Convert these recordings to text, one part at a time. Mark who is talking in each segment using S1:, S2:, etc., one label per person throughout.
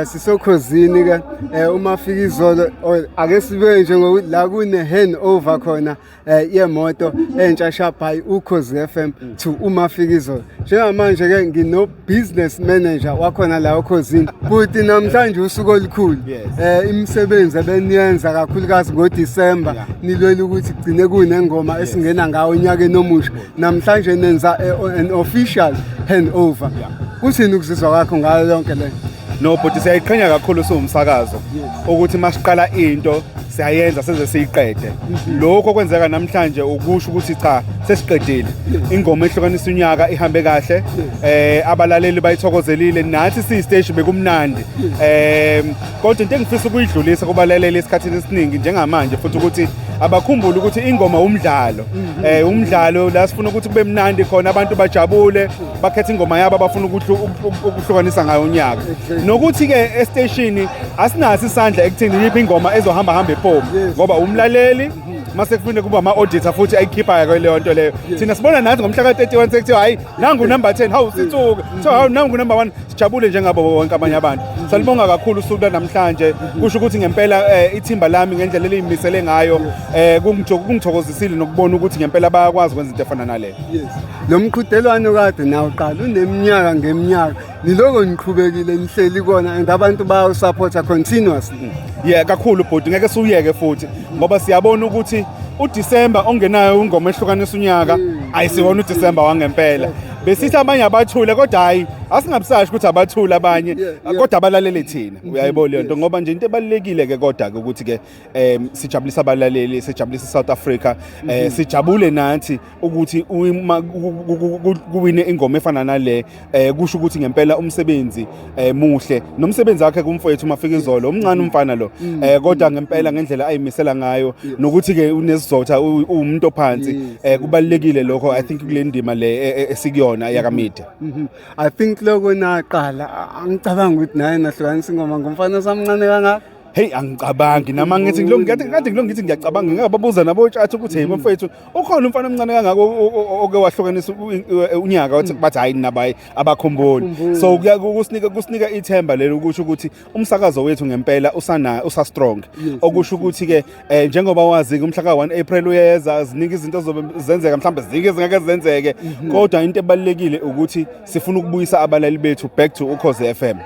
S1: sisokhosini ke uma fika izolo ake sibe nje ngokuthi la kune handover khona yemoto entsha shabayi uKhozi FM to uma fika izolo. Njengamanje ke ngino business manager wakhona la uKhosini. Futhi namhlanje usuku olukhulu. Imisebenzi ebeniyenza kakhulukazi ngoDisemba nilwela ukuthi gcine kunengoma esingena ngawo unyakeni omusha. Namhlanje nenza an official handover. Kuthini ukuzizwa kwakho ngayo yonke le?
S2: No, but siyayiqhenya kakhulu siwumsakazo ukuthi masiqala into siyayenza size siyiqede. Lokho kwenzeka namhlanje ukusho ukuthi cha sesiqedile. Ingoma ehlukanisa unyaka ihambe kahle. Abalaleli bayithokozelile nathi sistage bekumnandi. Kodwa into engifisa ukuyidlulisa kubalaleli esikhathini esiningi njengamanje futhi ukuthi abakhumbule ukuthi ingoma umdlalo. Umdlalo la sifuna ukuthi kube mnandi khona abantu bajabule bakhetha ingoma yabo abafuna ukuhlukanisa ngayo unyaka. Nokuthi ke e-station asinazi isandla ekuthini yiphi ingoma ezohamba hamba ephoma ngoba umlaleli mase kufuneka kuba ama-auditor futhi ayikhiphayo kweleyo nto leyo. Thina sibona nathi ngomhla ka-31 sekuthiwa hayi nangu number 10 hawu sithuke so hawu nangu number 1 sijabule njengabo bonke abanye abantu. Salibonga kakhulu usuku namhlanje kusho ukuthi ngempela ithimba lami ngendlela eliyimisele ngayo kungithokozisile nokubona ukuthi ngempela bayakwazi ukwenza into efana naleyo.
S1: Lo mqhudelwano kade nawuqala uneminyaka ngeminyaka niloko niqhubekile nihleli kona and abantu bayawusupporta continuously.
S2: Kakhulu bhuti ngeke siyeke futhi ngoba siyabona ukuthi uDisemba ongenayo ingoma ehlukanisa unyaka ayisiwona uDisemba wangempela. Besithi abanye abathule kodwa hayi asingabusashi ukuthi abathule abanye kodwa abalaleli thina uyayibona le nto ngoba nje into ebalekile ke kodwa ke ukuthi ke sijabulisa abalaleli sijabulisa South Africa sijabule nathi ukuthi kuwine ingoma efana nale kusho ukuthi ngempela umsebenzi muhle nomsebenzi wakhe kumfowethu mafika izolo umncane umfana lo kodwa ngempela ngendlela ayimisela ngayo nokuthi ke unesizotha umuntu ophansi kubalekile lokho I think kule ndima le esikuyona yakamida.
S1: I think lokho naqala angicabanga ukuthi naye nahlukanisa ingoma ngomfana samncane kangaka.
S2: Hey angicabangi nama ngithi ngithi ngiyacabanga ngikababuza nabo chat ukuthi hey mfowethu ukhona umfana omncane kangaka oke wahlukanisa unyaka wathi bathi hayi nabayi abakhumbuli so kusinika ithemba lelo ukusho ukuthi umsakazo wethu ngempela usa strong okusho ukuthi ke njengoba wazi umhla ka1 April uyeza zinika izinto zenzeka mhlawumbe zike zingeke zenzeke kodwa into ebalekile ukuthi sifuna ukubuyisa abalali bethu back to uKhozi FM.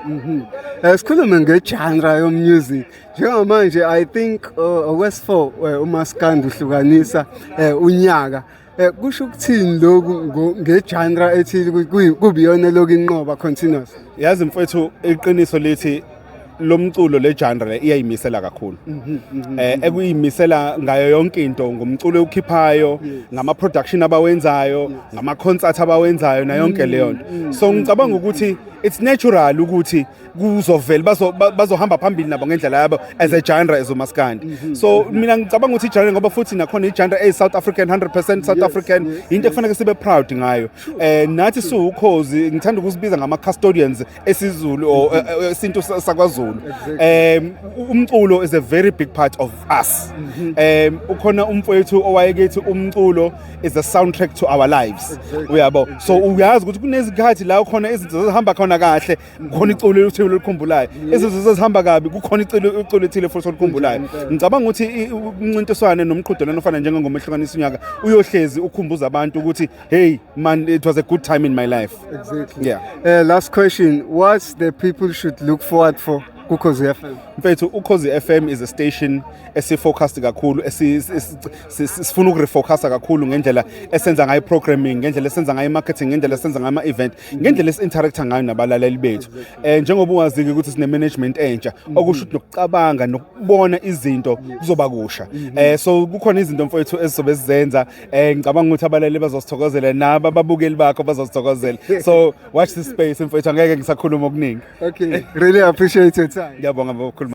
S1: Sikhulume ngegenre yomusic. Njengamanje I think West4 uMaskandi uhlukanisa unyaka kusho ukuthini lokhu ngegenre ethile kubiyona lokho inqoba continuous.
S2: Yazi mfowethu iqiniso lithi lo mculo le genre iyayimisela kakhulu ekuyimisela ngayo yonke into ngomculo okhiphayo ngama production abawenzayo ngama concert abawenzayo na yonke leyo nto so ngicabanga ukuthi it's natural ukuthi kuzovela bazohamba phambili nabo ngendlela yabo as a genre ezomaskandi so mina ngicabanga ukuthi genre ngoba futhi nakhona igenre South African 100% South African into ekufanele sibe proud ngayo nathi siwukhozi ngithanda ukusibiza ngama custodians esizulu or isinto sakwaZulu. Umculo is a very big part of us. Ukhona umfowethu owayekethi umculo is a soundtrack to our lives. Uyabo so uyazi ukuthi kunezikhathi la khona izinto zihamba khona kahle khona iculo uthelo likhumbulayo izinto zihamba kabi kukhona iculo ethile futhi olikhumbulayo. Ngicabanga ukuthi umncintiswane nomqhudelwano ofana njengengoma ehlukanisa unyaka uyohlezi ukhumbuza abantu ukuthi hey man it was a good time in my life.
S1: Exactly. Last question, what's the people should look forward for kuKhozi FM?
S2: Mfethu uKhozi FM is a station esifocused kakhulu sifuna ukurefocus kakhulu ngendlela esenza ngayo programming ngendlela esenza ngayo marketing ngendlela esenza ngayo ama event ngendlela esinteracta ngayo nabalaleli bethu njengoba uwazi ukuthi sine management entsha okusho ukuthi nokucabanga nokubona izinto kuzoba kusha so kukhona izinto mfethu ezizobe sizenza ngicabanga ukuthi abalaleli bazosithokozela nabo ababukeli bakho bazosithokozela so watch this space mfethu angeke ngisakhuluma okuningi.
S1: Okay, really appreciate your time.
S2: Ngiyabonga.